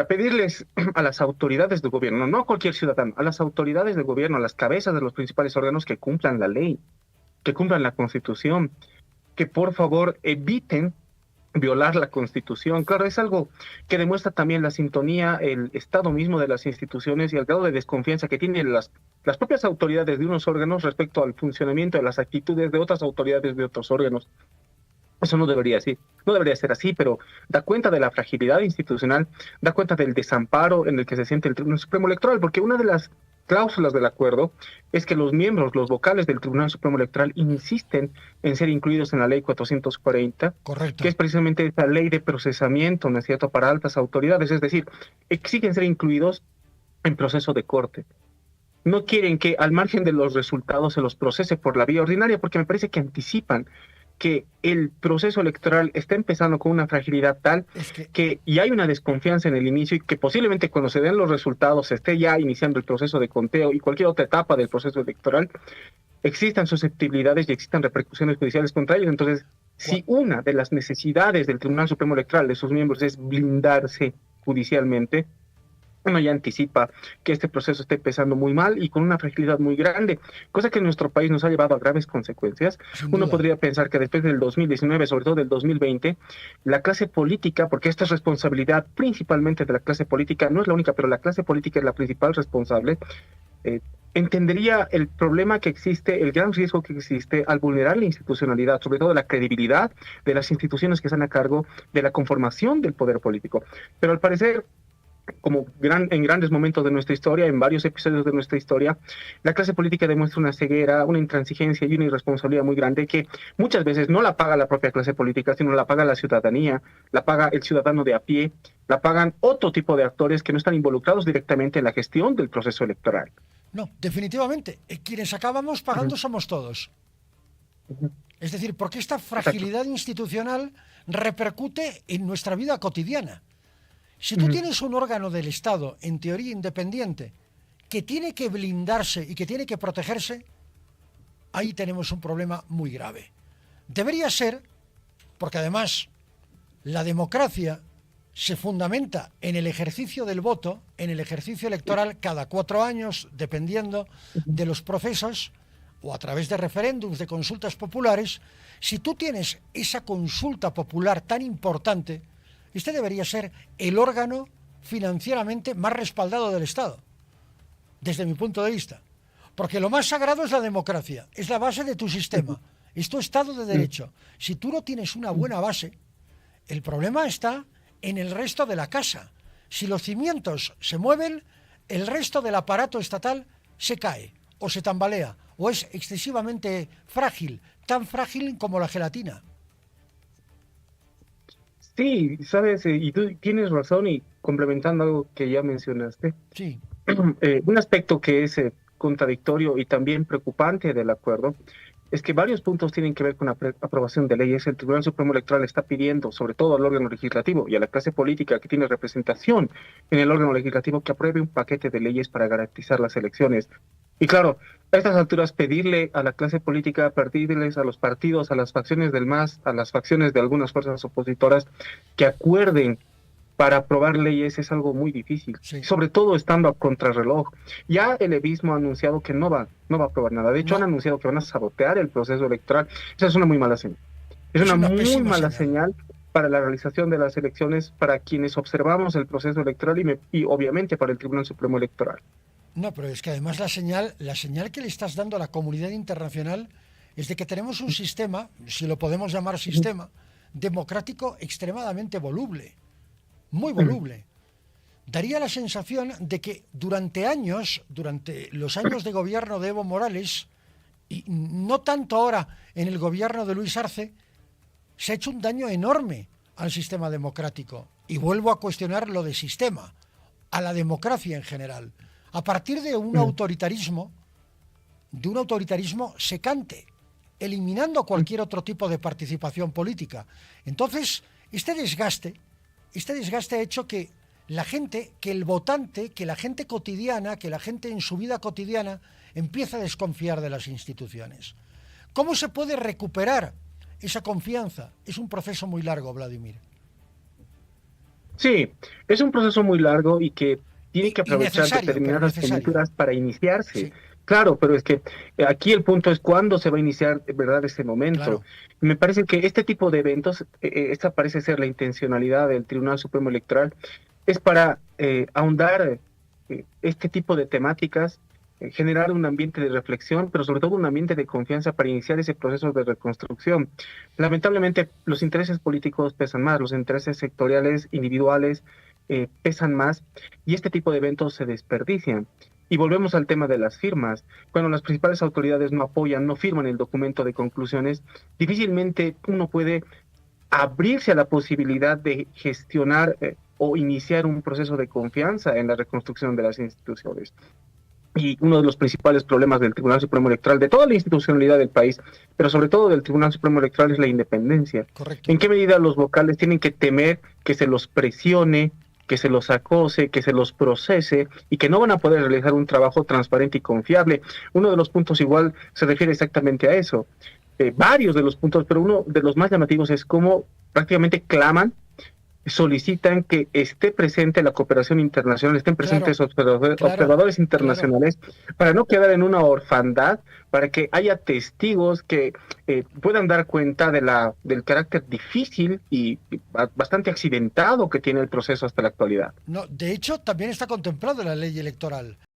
a pedirles a las autoridades del gobierno, no a cualquier ciudadano, a las autoridades del gobierno, a las cabezas de los principales órganos que cumplan la ley, que cumplan la Constitución, que por favor eviten violar la Constitución. Claro, es algo que demuestra también la sintonía, el estado mismo de las instituciones y el grado de desconfianza que tienen las propias autoridades de unos órganos respecto al funcionamiento de las actitudes de otras autoridades de otros órganos. Eso no debería ser así, pero da cuenta de la fragilidad institucional, da cuenta del desamparo en el que se siente el Tribunal Supremo Electoral, porque una de las cláusulas del acuerdo es que los miembros, los vocales del Tribunal Supremo Electoral insisten en ser incluidos en la ley 440, Correcto. que es precisamente esta ley de procesamiento, ¿no es cierto?, para altas autoridades, es decir, exigen ser incluidos en proceso de corte. No quieren que al margen de los resultados se los procese por la vía ordinaria, porque me parece que anticipan que el proceso electoral está empezando con una fragilidad tal Es que, que y hay una desconfianza en el inicio y que posiblemente cuando se den los resultados se esté ya iniciando el proceso de conteo y cualquier otra etapa del proceso electoral, existan susceptibilidades y existan repercusiones judiciales contra ellos. Entonces, si una de las necesidades del Tribunal Supremo Electoral, de sus miembros, es blindarse judicialmente, uno ya anticipa que este proceso esté empezando muy mal y con una fragilidad muy grande, cosa que en nuestro país nos ha llevado a graves consecuencias. sin Uno duda. podría pensar que después del 2019, sobre todo del 2020, la clase política, porque esta es responsabilidad principalmente de la clase política, no es la única, pero la clase política es la principal responsable, entendería el problema que existe, el gran riesgo que existe al vulnerar la institucionalidad, sobre todo la credibilidad de las instituciones que están a cargo de la conformación del poder político. Pero al parecer, en grandes momentos de nuestra historia, en varios episodios de nuestra historia, la clase política demuestra una ceguera, una intransigencia y una irresponsabilidad muy grande que muchas veces no la paga la propia clase política, sino la paga la ciudadanía, la paga el ciudadano de a pie, la pagan otro tipo de actores que no están involucrados directamente en la gestión del proceso electoral. No, definitivamente. Quienes acabamos Uh pagando -huh. somos todos. Uh -huh. Es decir, porque esta Exacto. fragilidad institucional repercute en nuestra vida cotidiana. Si Uh tú -huh. tienes un órgano del Estado, en teoría independiente, que tiene que blindarse y que tiene que protegerse, ahí tenemos un problema muy grave. Debería ser, porque además la democracia se fundamenta en el ejercicio del voto, en el ejercicio electoral cada 4 años, dependiendo de los procesos, o a través de referéndums, de consultas populares. Si tú tienes esa consulta popular tan importante, este debería ser el órgano financieramente más respaldado del Estado, desde mi punto de vista. Porque lo más sagrado es la democracia, es la base de tu sistema, es tu Estado de Derecho. Si tú no tienes una buena base, el problema está en el resto de la casa. Si los cimientos se mueven, el resto del aparato estatal se cae, o se tambalea, o es excesivamente frágil, tan frágil como la gelatina. Sí, sabes, y tú tienes razón y complementando algo que ya mencionaste, Sí, un aspecto que es contradictorio y también preocupante del acuerdo es que varios puntos tienen que ver con la aprobación de leyes. El Tribunal Supremo Electoral está pidiendo, sobre todo al órgano legislativo y a la clase política que tiene representación en el órgano legislativo, que apruebe un paquete de leyes para garantizar las elecciones. Y claro, a estas alturas pedirle a la clase política, pedirles a los partidos, a las facciones del MAS, a las facciones de algunas fuerzas opositoras que acuerden para aprobar leyes es algo muy difícil, sí. sobre todo estando a contrarreloj. Ya el EBismo ha anunciado que no va a aprobar nada. De hecho, han No, anunciado que van a sabotear el proceso electoral. Esa es una muy mala señal. Es es una una muy pésima mala señal. señal para la realización de las elecciones, para quienes observamos el proceso electoral y obviamente para el Tribunal Supremo Electoral. No, pero es que además la señal que le estás dando a la comunidad internacional es de que tenemos un sistema, si lo podemos llamar sistema, democrático extremadamente voluble, muy voluble. Daría la sensación de que durante años, durante los años de gobierno de Evo Morales, y no tanto ahora en el gobierno de Luis Arce, se ha hecho un daño enorme al sistema democrático. Y vuelvo a cuestionar lo de sistema, a la democracia en general, a partir de un autoritarismo secante, eliminando cualquier otro tipo de participación política. Entonces, este desgaste ha hecho que la gente, que el votante, que la gente cotidiana, que la gente en su vida cotidiana empieza a desconfiar de las instituciones. ¿Cómo se puede recuperar esa confianza? Es un proceso muy largo, Vladimir. Sí, es un proceso muy largo y que tiene que Y aprovechar necesario, pero determinadas necesario. coyunturas para iniciarse. Sí, Claro, pero es que aquí el punto es cuándo se va a iniciar, de verdad, ese momento. claro. Y me parece que este tipo de eventos, esta parece ser la intencionalidad del Tribunal Supremo Electoral, es para ahondar este tipo de temáticas, generar un ambiente de reflexión, pero sobre todo un ambiente de confianza para iniciar ese proceso de reconstrucción. Lamentablemente, los intereses políticos pesan más, los intereses sectoriales, individuales, pesan más y este tipo de eventos se desperdician. Y volvemos al tema de las firmas. Cuando las principales autoridades no apoyan, no firman el documento de conclusiones, difícilmente uno puede abrirse a la posibilidad de gestionar o iniciar un proceso de confianza en la reconstrucción de las instituciones. Y uno de los principales problemas del Tribunal Supremo Electoral, de toda la institucionalidad del país, pero sobre todo del Tribunal Supremo Electoral, es la independencia. Correcto. ¿En qué medida los vocales tienen que temer que se los presione, que se los acose, que se los procese y que no van a poder realizar un trabajo transparente y confiable? Uno de los puntos igual se refiere exactamente a eso. Varios de los puntos, pero uno de los más llamativos es cómo prácticamente claman, solicitan que esté presente la cooperación internacional, estén Claro, presentes claro, observadores claro. internacionales para no quedar en una orfandad, para que haya testigos que puedan dar cuenta de del carácter difícil y bastante accidentado que tiene el proceso hasta la actualidad. No, de hecho, también está contemplado en la ley electoral.